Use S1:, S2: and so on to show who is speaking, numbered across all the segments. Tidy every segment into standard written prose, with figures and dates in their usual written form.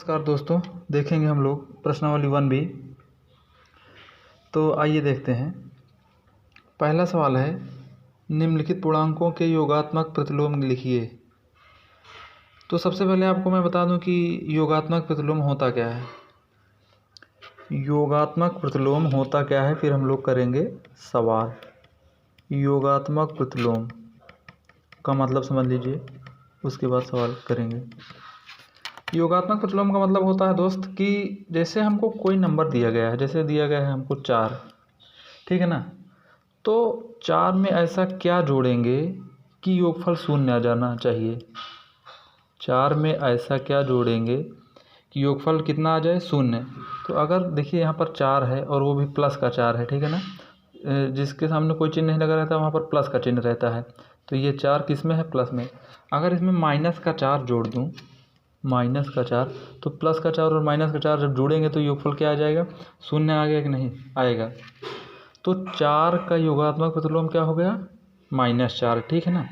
S1: नमस्कार दोस्तों, देखेंगे हम लोग प्रश्नावली 1B। तो आइए देखते हैं। पहला सवाल है, निम्नलिखित पूर्णांकों के योगात्मक प्रतिलोम लिखिए। तो सबसे पहले आपको मैं बता दूं कि योगात्मक प्रतिलोम होता क्या है। योगात्मक प्रतिलोम होता क्या है, फिर हम लोग करेंगे सवाल। योगात्मक प्रतिलोम का मतलब समझ लीजिए, उसके बाद सवाल करेंगे। योगात्मक प्रतिलोम का मतलब होता है दोस्त कि जैसे हमको कोई नंबर दिया गया है, जैसे दिया गया है हमको 4, ठीक है ना। तो 4 में ऐसा क्या जोड़ेंगे कि योगफल शून्य आ जाना चाहिए। 4 में ऐसा क्या जोड़ेंगे कि योगफल कितना आ जाए, शून्य। तो अगर देखिए यहाँ पर 4 है और वो भी प्लस का 4 है, ठीक है ना। जिसके सामने कोई चिन्ह नहीं लगा रहता वहाँ पर प्लस का चिन्ह रहता है। तो ये 4 किस में है, प्लस में। अगर इसमें माइनस का 4 जोड़ दूँ, माइनस का 4, तो प्लस का 4 और माइनस का 4 जब जोड़ेंगे तो योगफल क्या आ जाएगा, शून्य आ गया कि नहीं आएगा। तो 4 का योगात्मक प्रतिलोम क्या हो गया, -4, ठीक है ना।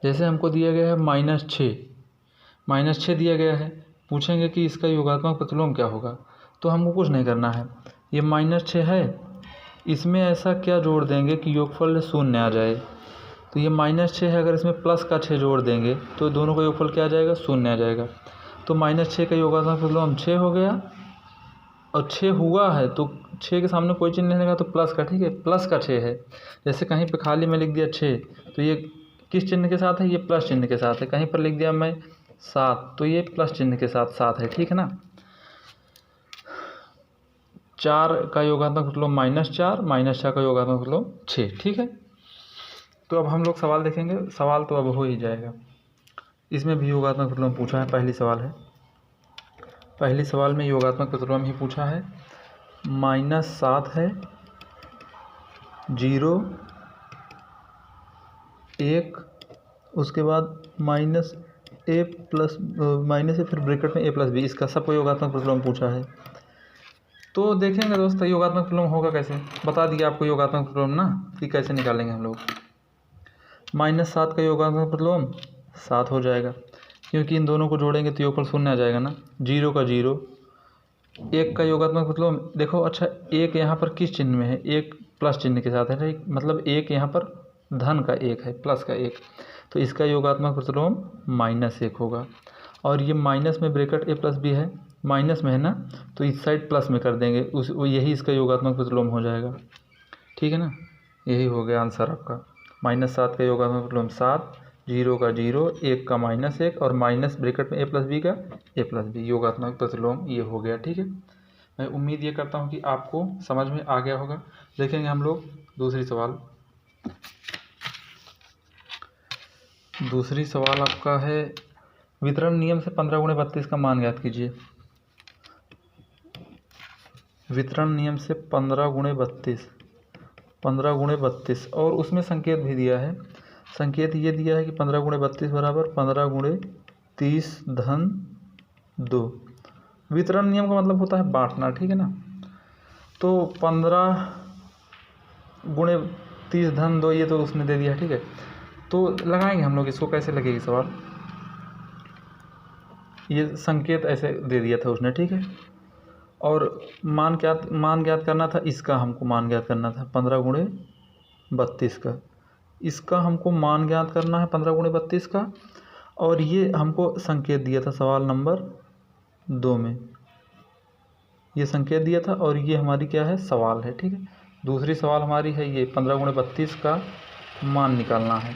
S1: जैसे हमको दिया गया है -6 दिया गया है, पूछेंगे कि इसका योगात्मक प्रतिलोम क्या होगा। तो हमको कुछ नहीं करना है, ये -6 है, इसमें ऐसा क्या जोड़ देंगे कि योगफल शून्य आ जाए। तो ये -6 है, अगर इसमें प्लस का 6 जोड़ देंगे तो दोनों का योगफल क्या आ जाएगा, शून्य आ जाएगा। तो -6 का योगात्मक प्रतिलोम 6 हो गया, और 6 हुआ है तो 6 के सामने कोई चिन्ह नहीं लगा तो प्लस का, ठीक है, प्लस का 6 है। जैसे कहीं पे खाली में लिख दिया 6, तो ये किस चिन्ह के साथ है, ये प्लस चिन्ह के साथ है। कहीं पर लिख दिया मैं 7, तो ये प्लस चिन्ह के साथ 7 है, ठीक है ना। 4 का योगात्मक प्रतिलोम -4, -4 का योगात्मक प्रतिलोम 6, ठीक है। तो अब हम लोग सवाल देखेंगे। सवाल तो अब हो ही जाएगा, इसमें भी योगात्मक प्रतिलोम पूछा है। पहली सवाल है, पहली सवाल में योगात्मक प्रतिलोम ही पूछा है। -7 है, 0, 1, उसके बाद -a प्लस माइनस है, फिर ब्रैकेट में a + b, इसका सबको योगात्मक प्रतिलोम पूछा है। तो देखेंगे दोस्तों योगात्मक प्रतिलोम होगा कैसे। बता दिया आपको योगात्मक प्रतिलोम ना, कि कैसे निकालेंगे हम लोग। -7 का योगात्मक प्रतिलोम 7 हो जाएगा, क्योंकि इन दोनों को जोड़ेंगे तो योगफल शून्य आ जाएगा ना। 0 का 0, 1 का योगात्मक प्रतिलोम देखो, अच्छा 1 यहाँ पर किस चिन्ह में है, 1 प्लस चिन्ह के साथ है, ठीक। मतलब 1 यहाँ पर धन का 1 है, प्लस का 1, तो इसका योगात्मक प्रतिलोम -1 होगा। और ये माइनस में ब्रैकेट a + b है, माइनस में है ना, तो इस साइड प्लस में कर देंगे, यही इसका योगात्मक प्रतिलोम हो जाएगा, ठीक है ना। यही हो गया आंसर आपका। -7 का योगात्मक प्रतिलोम 7, 0 का 0, 1 का -1 और माइनस ब्रैकेट में a + b का a + b, योगात्मक प्रतिलोम ये हो गया, ठीक है। मैं उम्मीद ये करता हूँ कि आपको समझ में आ गया होगा। देखेंगे हम लोग दूसरी सवाल। दूसरी सवाल आपका है, वितरण नियम से 15 × 32 का मान ज्ञात कीजिए। वितरण नियम से 15 × 32 और उसमें संकेत भी दिया है। संकेत ये दिया है कि 15 × 32 बराबर 15 × 30 धन 2। वितरण नियम का मतलब होता है बांटना, ठीक है ना। तो 15 × 30 धन 2 ये तो उसने दे दिया, ठीक है। तो लगाएंगे हम लोग इसको, कैसे लगेगी सवाल। ये संकेत ऐसे दे दिया था उसने, ठीक है। और मान ज्ञात करना था, इसका हमको मान ज्ञात करना था 15 × 32 का। इसका हमको मान ज्ञात करना है 15 × 32 का, और ये हमको संकेत दिया था सवाल नंबर 2 में, ये संकेत दिया था और ये हमारी क्या है, सवाल है, ठीक है। दूसरी सवाल हमारी है ये 15 × 32 का मान निकालना है,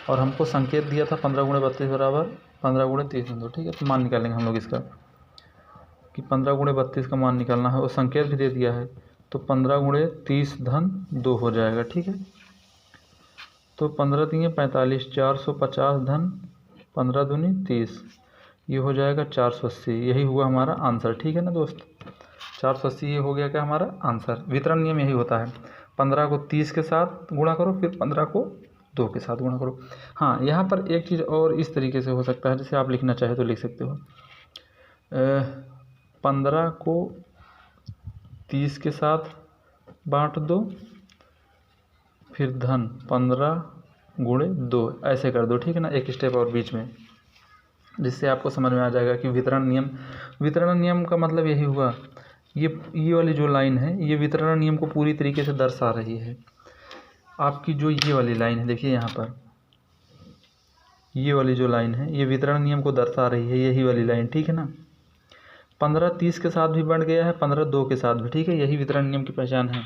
S1: और हमको संकेत दिया था 15 × 32 बराबर 15 × 30 धन 2, ठीक है। तो मान निकालेंगे हम लोग इसका कि 15 × 32 का मान निकालना है, और संकेत भी दे दिया है, तो 15 × 30 धन 2 हो जाएगा, ठीक है। तो 15 × 3 = 45, 450 धन 15 दूनी 30, ये हो जाएगा 480। यही हुआ हमारा आंसर, ठीक है ना दोस्त। 480 ये हो गया क्या हमारा आंसर। वितरण नियम यही होता है, 15 को 30 के साथ गुणा करो, फिर 15 को 2 के साथ गुणा करो। हाँ, यहाँ पर एक चीज़ और इस तरीके से हो सकता है, जैसे आप लिखना चाहे तो लिख सकते हो। 15 को 30 के साथ बांट दो, फिर धन 15 × 2 ऐसे कर दो, ठीक है ना, एक स्टेप और बीच में। जिससे आपको समझ में आ जाएगा कि वितरण नियम का मतलब यही हुआ, ये वाली जो लाइन है ये वितरण नियम को पूरी तरीके से दर्शा रही है। आपकी जो ये वाली लाइन है, देखिए यहाँ पर ये वाली जो लाइन है ये वितरण नियम को दर्शा रही है, यही वाली लाइन, ठीक है ना। 15 30 के साथ भी बढ़ गया है, 15 2 के साथ भी, ठीक है, यही वितरण नियम की पहचान है,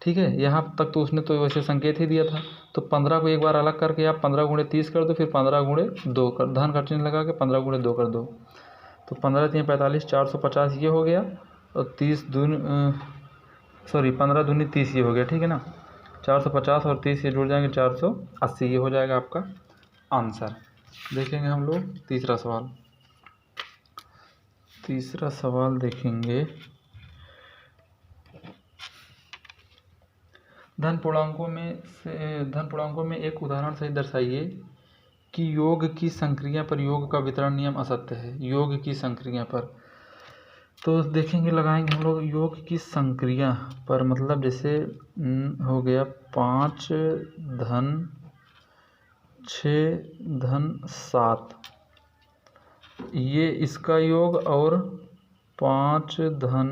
S1: ठीक है। यहाँ तक तो उसने तो वैसे संकेत ही दिया था। तो 15 को एक बार अलग करके आप 15 गुणे 30 कर दो, फिर 15 गुणे 2 कर, धन का चिन्ह लगा के 15 गुणे 2 कर दो, तो 15 3 45 450 ये हो गया, और 15 दूनी 30 ये हो गया, ठीक है ना। 450 और 30 ये जुड़ जाएंगे 480, ये हो जाएगा आपका आंसर। देखेंगे हम लोग तीसरा सवाल देखेंगे। धन पूर्णांकों में एक उदाहरण से दर्शाइए कि योग की संक्रिया पर योग का वितरण नियम असत्य है। योग की संक्रिया पर तो देखेंगे, लगाएंगे हम लोग योग की संक्रिया पर, मतलब जैसे हो गया 5 धन 6 धन 7, ये इसका योग, और 5 धन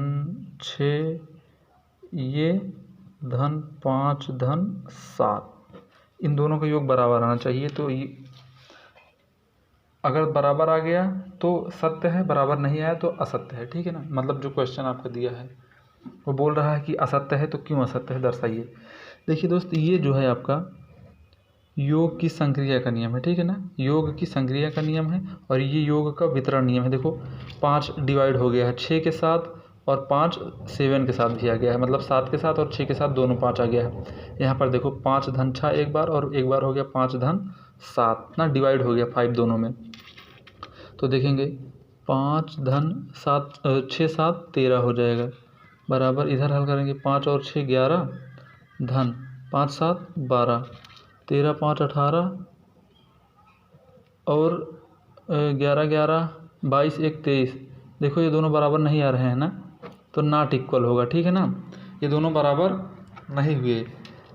S1: 6 ये धन 5 धन 7, इन दोनों का योग बराबर आना चाहिए। तो ये अगर बराबर आ गया तो सत्य है, बराबर नहीं आया तो असत्य है, ठीक है ना। मतलब जो क्वेश्चन आपका दिया है वो बोल रहा है कि असत्य है, तो क्यों असत्य है दर्शाइए। देखिए दोस्त, ये जो है आपका योग की संक्रिया का नियम है, ठीक है ना। योग की संक्रिया का नियम है, और ये योग का वितरण नियम है। देखो 5 डिवाइड हो गया है 6 के साथ, और 5 7 के साथ भी आ गया है, मतलब 7 के साथ और 6 के साथ दोनों 5 आ गया है। यहाँ पर देखो 5 धन 6 एक बार, और एक बार हो गया 5 धन 7 ना, डिवाइड हो गया 5 दोनों में। तो देखेंगे 5 धन 7 6 7 13 हो जाएगा, बराबर इधर हल करेंगे 5 और 6 11, धन 5 7 12, 13 5 18, और 11 11 22 1 23। देखो ये दोनों बराबर नहीं आ रहे हैं ना, तो नॉट इक्वल होगा, ठीक है ना। ये दोनों बराबर नहीं हुए,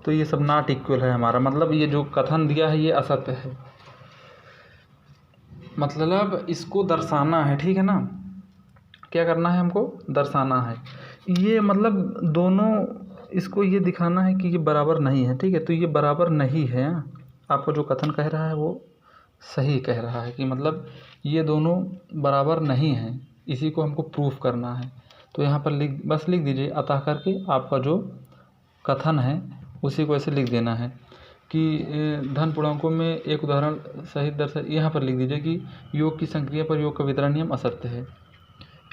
S1: तो ये सब नॉट इक्वल है हमारा, मतलब ये जो कथन दिया है ये असत्य है, मतलब इसको दर्शाना है, ठीक है ना। क्या करना है हमको, दर्शाना है ये, मतलब दोनों इसको ये दिखाना है कि ये बराबर नहीं है, ठीक है। तो ये बराबर नहीं है, आपको जो कथन कह रहा है वो सही कह रहा है कि मतलब ये दोनों बराबर नहीं हैं, इसी को हमको प्रूफ करना है। तो यहाँ पर बस लिख दीजिए अतः करके, आपका जो कथन है उसी को ऐसे लिख देना है कि धन पूर्णांकों में एक उदाहरण सहित दर्शा। यहाँ पर लिख दीजिए कि योग की संक्रिया पर योग का वितरण नियम असत्य है।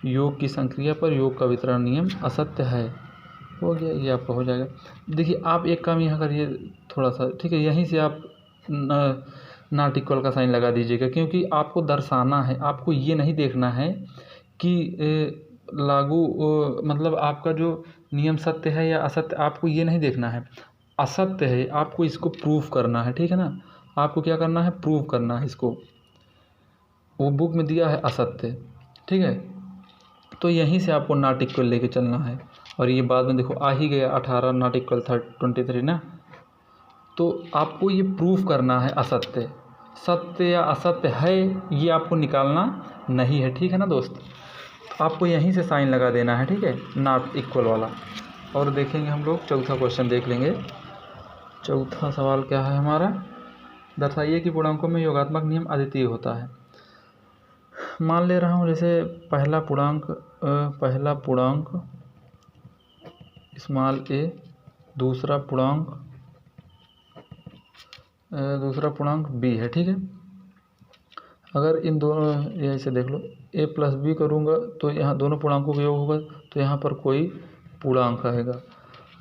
S1: योग की संक्रिया पर योग का वितरण नियम असत्य है, हो गया, ये आपका हो जाएगा। देखिए आप एक काम यहाँ करिए थोड़ा सा, ठीक है, यहीं से आप नॉट इक्वल का साइन लगा दीजिएगा, क्योंकि आपको दर्शाना है, आपको ये नहीं देखना है कि लागू मतलब आपका जो नियम सत्य है या असत्य, आपको ये नहीं देखना है। असत्य है, आपको इसको प्रूफ करना है, ठीक है ना। आपको क्या करना है, प्रूफ करना है इसको। वो बुक में दिया है असत्य, ठीक है, तो यहीं से आपको नॉट इक्वल लेके चलना है। और ये बाद में देखो आ ही गया 18 नॉट इक्वल 23 ना, तो आपको ये प्रूफ करना है असत्य। सत्य या असत्य है ये आपको निकालना नहीं है, ठीक है ना दोस्त। तो आपको यहीं से साइन लगा देना है, ठीक है, नॉट इक्वल वाला। और देखेंगे हम लोग चौथा क्वेश्चन देख लेंगे। चौथा सवाल क्या है हमारा, दर्शाइए कि पूर्णांकों में योगात्मक नियम अद्वितीय होता है। मान ले रहा हूँ जैसे पहला पूर्णांक स्मॉल ए, दूसरा पूर्णांक बी है, ठीक है। अगर इन दोनों, ऐसे देख लो, ए प्लस बी करूँगा तो यहाँ दोनों पूर्णांकों का योग होगा, तो यहाँ पर कोई पूर्णांक आएगा।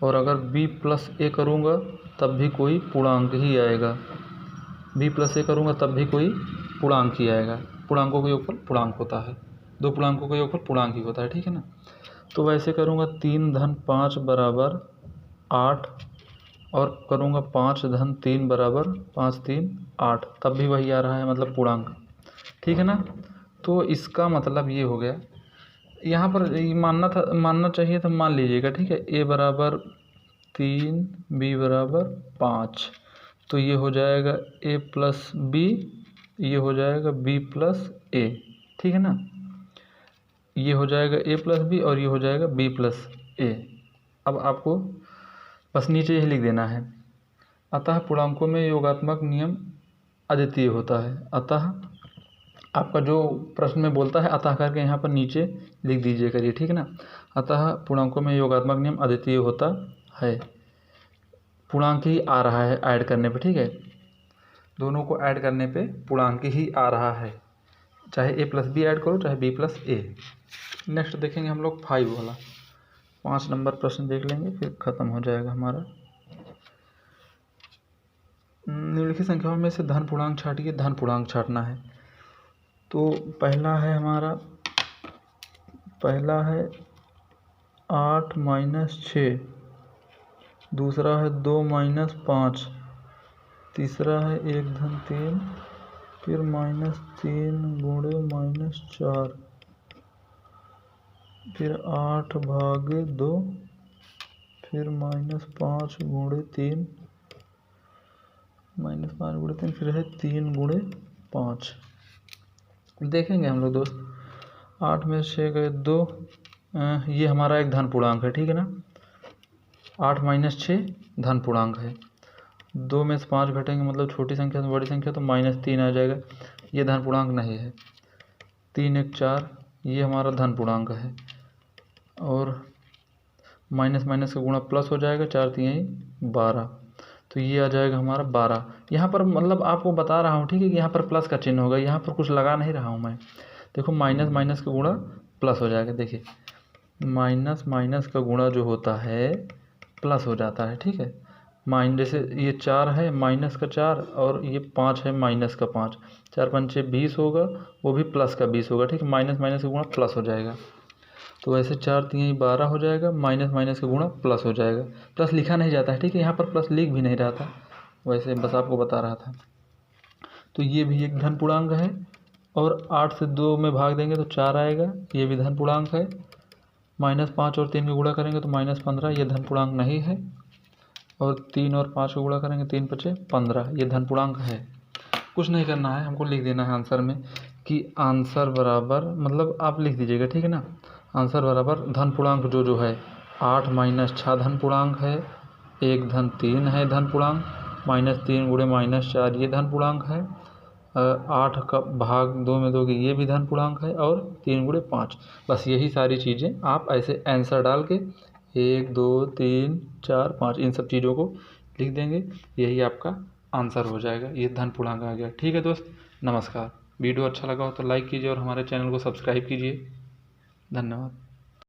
S1: और अगर बी प्लस ए करूँगा तब भी कोई पूर्णांक ही आएगा, बी प्लस ए करूँगा तब भी कोई पूर्णांक ही आएगा। पूर्णांकों का योगफल पूर्णांक होता है, दो पूर्णांकों का योगफल पूर्णांक ही होता है, ठीक है ना। तो वैसे करूँगा 3 धन 5 बराबर 8, और करूँगा 5 धन 3 बराबर 5 3 8, तब भी वही आ रहा है, मतलब पूर्णांक, ठीक है ना। तो इसका मतलब ये हो गया, यहाँ पर मानना चाहिए तो मान लीजिएगा, ठीक है। ए बराबर 3 बी बराबर 5, तो ये हो जाएगा ए प्लस बी ये हो जाएगा b प्लस ए, ठीक है ना। ये हो जाएगा a प्लस बी और ये हो जाएगा b प्लस ए। अब आपको बस नीचे यही लिख देना है। अतः पूर्णांकों में योगात्मक नियम अद्वितीय होता है। अतः आपका जो प्रश्न में बोलता है अतः करके यहाँ पर नीचे लिख दीजिए करिए, ठीक है ना। अतः पूर्णांकों में योगात्मक नियम अद्वितीय होता है। पूर्णांक ही आ रहा है ऐड करने पे, ठीक है। दोनों को ऐड करने पे पूर्णांक ही आ रहा है, चाहे a प्लस बी ऐड करो चाहे b प्लस ए। नेक्स्ट देखेंगे हम लोग 5 वाला। 5 नंबर प्रश्न देख लेंगे फिर ख़त्म हो जाएगा हमारा। निम्नलिखित संख्याओं में से धन पूर्णांक छाटिए। धन पूर्णांक छाटना है तो पहला है हमारा, पहला है 8 माइनस 6, दूसरा है 2 माइनस 5, तीसरा है 1 धन 3, फिर -3 गुणे -4, फिर 8 भागे 2, फिर -5 गुणे 3, -5 गुणे 3, फिर है 3 गुणे 5। देखेंगे हम लोग दोस्त। 8 में 6 गए 2, ये हमारा एक धन पूर्णांक है, ठीक है ना। 8 माइनस 6 धन पूर्णांक है। 2 में से 5 घटेंगे मतलब छोटी संख्या से बड़ी संख्या तो -3 आ जाएगा, ये धन पूर्णांक नहीं है। 3 1 4 ये हमारा धन पूर्णांक है और माइनस माइनस का गुणा प्लस हो जाएगा, 4 3 12, तो ये आ जाएगा हमारा 12। यहाँ पर मतलब आपको बता रहा हूँ, ठीक है कि यहाँ पर प्लस का चिन्ह होगा, यहाँ पर कुछ लगा नहीं रहा हूँ मैं। देखो माइनस माइनस का गुणा प्लस हो जाएगा। देखिए माइनस माइनस का गुणा जो होता है प्लस हो जाता है, ठीक है। जैसे ये 4 है माइनस का 4 और ये 5 है माइनस का 5, 4 5 20 होगा, वो भी प्लस का 20 होगा, ठीक है। माइनस माइनस का गुणा प्लस हो जाएगा, तो वैसे 4 3 12 हो जाएगा, माइनस माइनस का गुणा प्लस हो जाएगा। प्लस लिखा नहीं जाता है, ठीक है, यहाँ पर प्लस लिख भी नहीं रहा था, वैसे बस आपको बता रहा था। तो ये भी एक धन पूर्णांक है और 8 से 2 में भाग देंगे तो 4 आएगा, ये भी धन पूर्णांक है। -5 और 3 का गुणा करेंगे तो -15, ये धन पूर्णांक नहीं है। और 3 और 5 का गुणा करेंगे 3 5 15, ये धन पूर्णांक है। कुछ नहीं करना है, हमको लिख देना है आंसर में कि आंसर बराबर, मतलब आप लिख दीजिएगा, ठीक है ना। आंसर बराबर धन पूर्णांक जो है 8 माइनस 6 धन पूर्णांक है, 1 धन 3 है धन पूर्णांक, -3 गुणे -4 ये धन पूर्णांक है, 8 का भाग 2 में दोगे ये भी धन पूर्णांक है, और 3 गुणे 5। बस यही सारी चीज़ें आप ऐसे आंसर डाल के 1 2 3 4 5 इन सब चीज़ों को लिख देंगे, यही आपका आंसर हो जाएगा। ये धन पूर्णांक आ गया, ठीक है दोस्त। नमस्कार। वीडियो अच्छा लगा हो तो लाइक कीजिए और हमारे चैनल को सब्सक्राइब कीजिए। धन्यवाद।